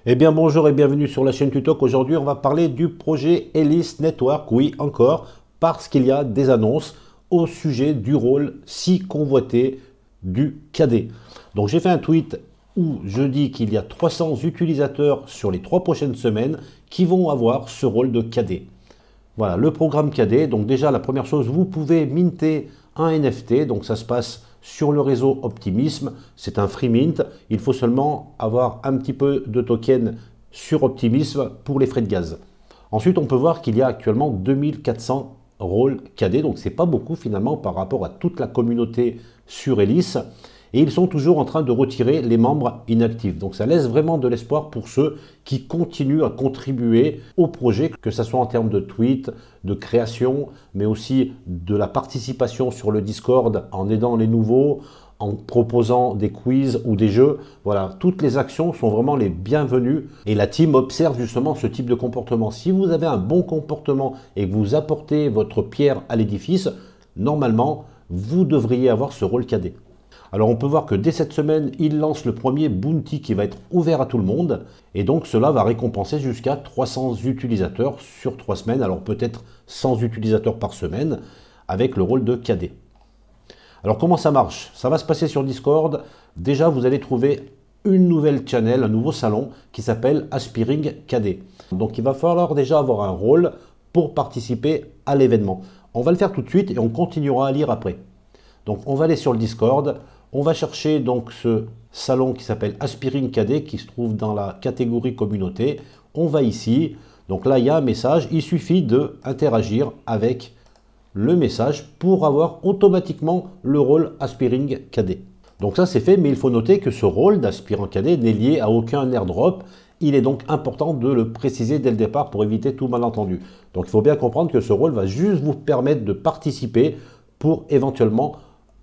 Eh bien bonjour et bienvenue sur la chaîne Tutoc. Aujourd'hui on va parler du projet Ellis Network, oui encore, parce qu'il y a des annonces au sujet du rôle si convoité du cadet. Donc j'ai fait un tweet où je dis qu'il y a 300 utilisateurs sur les 3 prochaines semaines qui vont avoir ce rôle de cadet. Voilà, le programme cadet. Donc déjà la première chose, vous pouvez minter un NFT, donc ça se passe sur le réseau Optimism, c'est un free mint, il faut seulement avoir un petit peu de token sur Optimism pour les frais de gaz. Ensuite, on peut voir qu'il y a actuellement 2400 rôles cadets, donc c'est pas beaucoup finalement par rapport à toute la communauté sur Ellis. Et ils sont toujours en train de retirer les membres inactifs. Donc ça laisse vraiment de l'espoir pour ceux qui continuent à contribuer au projet, que ce soit en termes de tweets, de création, mais aussi de la participation sur le Discord en aidant les nouveaux, en proposant des quiz ou des jeux. Voilà, toutes les actions sont vraiment les bienvenues et la team observe justement ce type de comportement. Si vous avez un bon comportement et que vous apportez votre pierre à l'édifice, normalement, vous devriez avoir ce rôle cadet. Alors on peut voir que dès cette semaine, il lance le premier bounty qui va être ouvert à tout le monde. Et donc cela va récompenser jusqu'à 300 utilisateurs sur 3 semaines. Alors peut-être 100 utilisateurs par semaine avec le rôle de cadet. Alors comment ça marche? Ça va se passer sur Discord. Déjà vous allez trouver une nouvelle channel, un nouveau salon qui s'appelle Aspiring Cadet. Donc il va falloir déjà avoir un rôle pour participer à l'événement. On va le faire tout de suite et on continuera à lire après. Donc on va aller sur le Discord. On va chercher donc ce salon qui s'appelle Aspiring Cadet qui se trouve dans la catégorie communauté. On va ici. Donc là, il y a un message. Il suffit d'interagir avec le message pour avoir automatiquement le rôle Aspiring Cadet. Donc ça, c'est fait, mais il faut noter que ce rôle d'Aspirant Cadet n'est lié à aucun airdrop. Il est donc important de le préciser dès le départ pour éviter tout malentendu. Donc il faut bien comprendre que ce rôle va juste vous permettre de participer pour éventuellement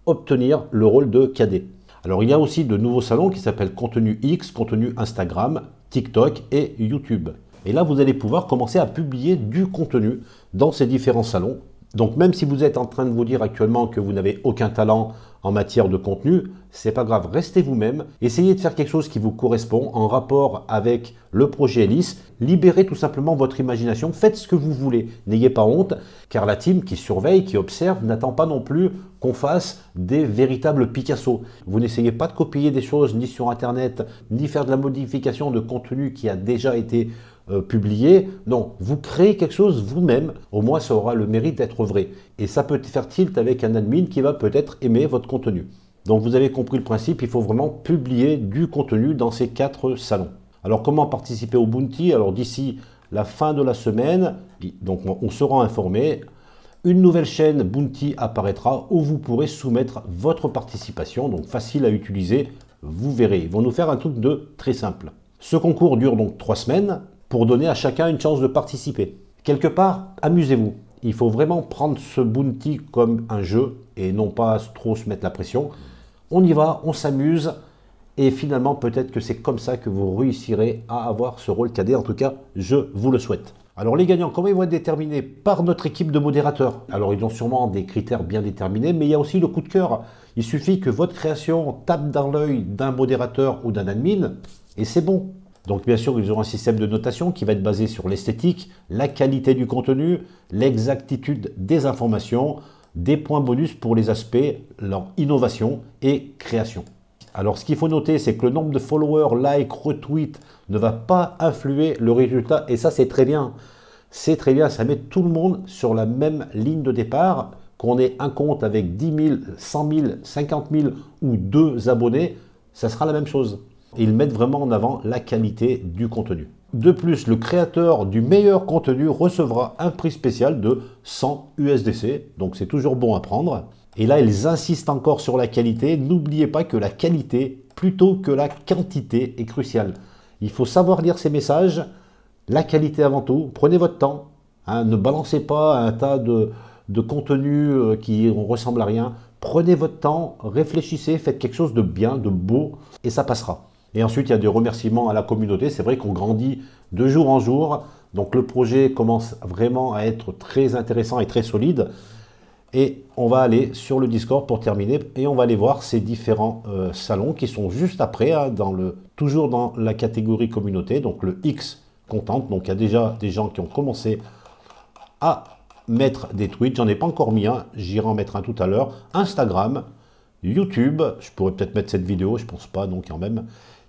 obtenir le rôle de cadet. Alors il y a aussi de nouveaux salons qui s'appellent Contenu X, Contenu Instagram, TikTok et YouTube. Et là vous allez pouvoir commencer à publier du contenu dans ces différents salons. Donc même si vous êtes en train de vous dire actuellement que vous n'avez aucun talent en matière de contenu, c'est pas grave, restez vous-même, essayez de faire quelque chose qui vous correspond en rapport avec le projet Ellis, libérez tout simplement votre imagination, faites ce que vous voulez, n'ayez pas honte, car la team qui surveille, qui observe, n'attend pas non plus qu'on fasse des véritables Picasso. Vous n'essayez pas de copier des choses ni sur internet, ni faire de la modification de contenu qui a déjà été publié. Non, vous créez quelque chose vous-même, au moins ça aura le mérite d'être vrai. Et ça peut faire tilt avec un admin qui va peut-être aimer votre contenu. Donc vous avez compris le principe, il faut vraiment publier du contenu dans ces 4 salons. Alors comment participer au Bounty? Alors d'ici la fin de la semaine, donc on sera informé, une nouvelle chaîne Bounty apparaîtra où vous pourrez soumettre votre participation, donc facile à utiliser, vous verrez. Ils vont nous faire un truc de très simple. Ce concours dure donc 3 semaines pour donner à chacun une chance de participer. Quelque part, amusez-vous. Il faut vraiment prendre ce Bounty comme un jeu et non pas trop se mettre la pression. On y va, on s'amuse et finalement peut-être que c'est comme ça que vous réussirez à avoir ce rôle cadet. En tout cas, je vous le souhaite. Alors les gagnants, comment ils vont être déterminés? Par notre équipe de modérateurs. Alors ils ont sûrement des critères bien déterminés, mais il y a aussi le coup de cœur. Il suffit que votre création tape dans l'œil d'un modérateur ou d'un admin et c'est bon. Donc bien sûr, ils auront un système de notation qui va être basé sur l'esthétique, la qualité du contenu, l'exactitude des informations, des points bonus pour les aspects, leur innovation et création. Alors ce qu'il faut noter, c'est que le nombre de followers, likes, retweets ne va pas influer le résultat et ça c'est très bien. C'est très bien, ça met tout le monde sur la même ligne de départ. Qu'on ait un compte avec 10 000, 100 000, 50 000 ou 2 abonnés, ça sera la même chose. Ils mettent vraiment en avant la qualité du contenu. De plus, le créateur du meilleur contenu recevra un prix spécial de 100 USDC, donc c'est toujours bon à prendre. Et là, ils insistent encore sur la qualité. N'oubliez pas que la qualité, plutôt que la quantité, est cruciale. Il faut savoir lire ces messages, la qualité avant tout. Prenez votre temps, hein, ne balancez pas un tas de contenu qui ressemble à rien. Prenez votre temps, réfléchissez, faites quelque chose de bien, de beau, et ça passera. Et ensuite, il y a des remerciements à la communauté. C'est vrai qu'on grandit de jour en jour. Donc le projet commence vraiment à être très intéressant et très solide. Et on va aller sur le Discord pour terminer et on va aller voir ces différents salons qui sont juste après, hein, toujours dans la catégorie communauté, donc le X Content. Donc il y a déjà des gens qui ont commencé à mettre des tweets. J'en ai pas encore mis un, j'irai en mettre un tout à l'heure. Instagram, YouTube, je pourrais peut-être mettre cette vidéo, je pense pas, donc quand même.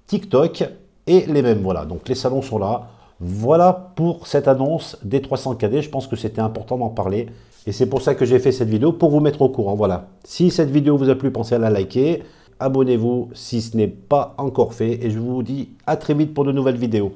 TikTok et les mêmes, voilà. Donc les salons sont là. Voilà pour cette annonce des 300 KD. Je pense que c'était important d'en parler. Et c'est pour ça que j'ai fait cette vidéo, pour vous mettre au courant. Voilà. Si cette vidéo vous a plu, pensez à la liker. Abonnez-vous si ce n'est pas encore fait. Et je vous dis à très vite pour de nouvelles vidéos.